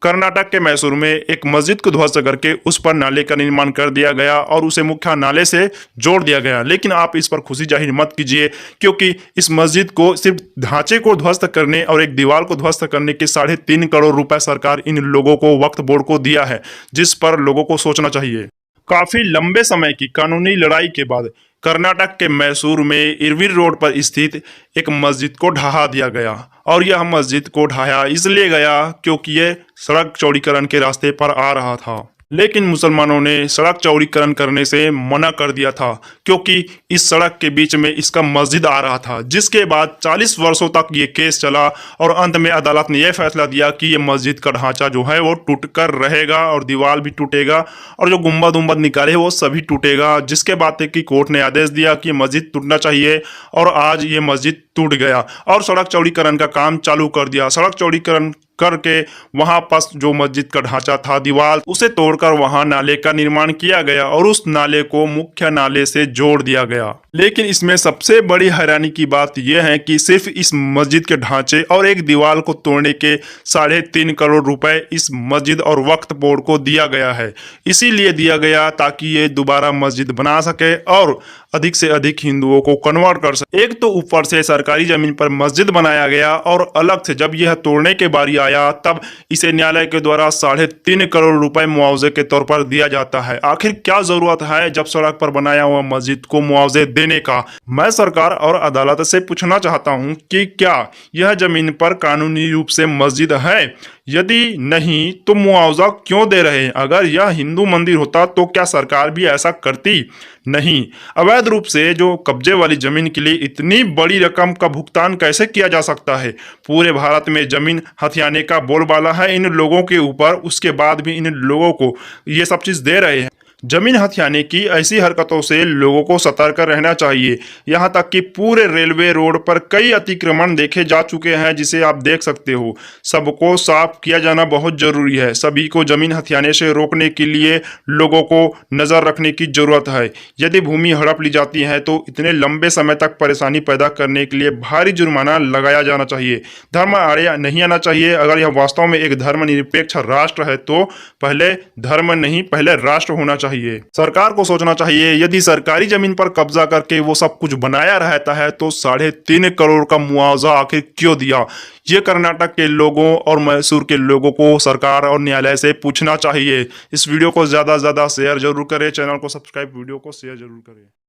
कर्नाटक के मैसूर में एक मस्जिद को ध्वस्त करके उस पर नाले का निर्माण कर दिया गया और उसे मुख्य नाले से जोड़ दिया गया। लेकिन आप इस पर खुशी जाहिर मत कीजिए, क्योंकि इस मस्जिद को सिर्फ ढांचे को ध्वस्त करने और एक दीवार को ध्वस्त करने के 3.5 करोड़ रुपए सरकार इन लोगों को वक्फ बोर्ड को दिया है, जिस पर लोगों को सोचना चाहिए। काफी लंबे समय की कानूनी लड़ाई के बाद कर्नाटक के मैसूर में इरविन रोड पर स्थित एक मस्जिद को ढहा दिया गया। और यह मस्जिद को ढहाया इसलिए गया क्योंकि यह सड़क चौड़ीकरण के रास्ते पर आ रहा था। लेकिन मुसलमानों ने सड़क चौड़ीकरण करने से मना कर दिया था, क्योंकि इस सड़क के बीच में इसका मस्जिद आ रहा था। जिसके बाद 40 वर्षों तक ये केस चला और अंत में अदालत ने यह फैसला दिया कि ये मस्जिद का ढांचा जो है वो टूट कर रहेगा और दीवार भी टूटेगा और जो गुंबद उम्बद निकाले वो सभी टूटेगा। जिसके बाद कि कोर्ट ने आदेश दिया कि मस्जिद टूटना चाहिए और आज ये मस्जिद टूट गया और सड़क चौड़ीकरण का काम चालू कर दिया। सड़क चौड़ीकरण करके वहां पास जो मस्जिद का ढांचा था दीवार, उसे तोड़कर वहां नाले का निर्माण किया गया और उस नाले को मुख्य नाले से जोड़ दिया गया। लेकिन इसमें सबसे बड़ी हैरानी की बात यह है कि सिर्फ इस मस्जिद के ढांचे और एक दीवार को तोड़ने के 3.5 करोड़ रुपए इस मस्जिद और वक्फ बोर्ड को दिया गया है। इसीलिए दिया गया ताकि ये दोबारा मस्जिद बना सके और अधिक से अधिक हिंदुओं को कन्वर्ट कर सके। एक तो ऊपर से सरकारी जमीन पर मस्जिद बनाया गया और अलग से जब यह तोड़ने के बारी आया तब इसे न्यायालय के द्वारा 3.5 करोड़ रुपए मुआवजे के तौर पर दिया जाता है। आखिर क्या जरूरत है जब सड़क पर बनाया हुआ मस्जिद को मुआवजे देने का? मैं सरकार और अदालत से पूछना चाहता हूं कि क्या यह जमीन पर कानूनी रूप से मस्जिद है? यदि नहीं तो मुआवजा क्यों दे रहे हैं? अगर यह हिंदू मंदिर होता तो क्या सरकार भी ऐसा करती? नहीं। अवैध रूप से जो कब्जे वाली जमीन के लिए इतनी बड़ी रकम का भुगतान कैसे किया जा सकता है? पूरे भारत में जमीन हथियाने का बोलबाला है इन लोगों के ऊपर, उसके बाद भी इन लोगों को ये सब चीज दे रहे हैं। जमीन हथियाने की ऐसी हरकतों से लोगों को सतर्क रहना चाहिए। यहाँ तक कि पूरे रेलवे रोड पर कई अतिक्रमण देखे जा चुके हैं, जिसे आप देख सकते हो। सबको साफ किया जाना बहुत जरूरी है। सभी को जमीन हथियाने से रोकने के लिए लोगों को नजर रखने की जरूरत है। यदि भूमि हड़प ली जाती है तो इतने लंबे समय तक परेशानी पैदा करने के लिए भारी जुर्माना लगाया जाना चाहिए। धर्म आड़े नहीं आना चाहिए। अगर यह वास्तव में एक धर्मनिरपेक्ष राष्ट्र है तो पहले धर्म नहीं, पहले राष्ट्र होना चाहिए। सरकार को सोचना चाहिए, यदि सरकारी जमीन पर कब्जा करके वो सब कुछ बनाया रहता है तो 3.5 करोड़ का मुआवजा आखिर क्यों दिया? ये कर्नाटक के लोगों और मैसूर के लोगों को सरकार और न्यायालय से पूछना चाहिए। इस वीडियो को ज्यादा से ज्यादा शेयर जरूर करें, चैनल को सब्सक्राइब, वीडियो को शेयर जरूर करें।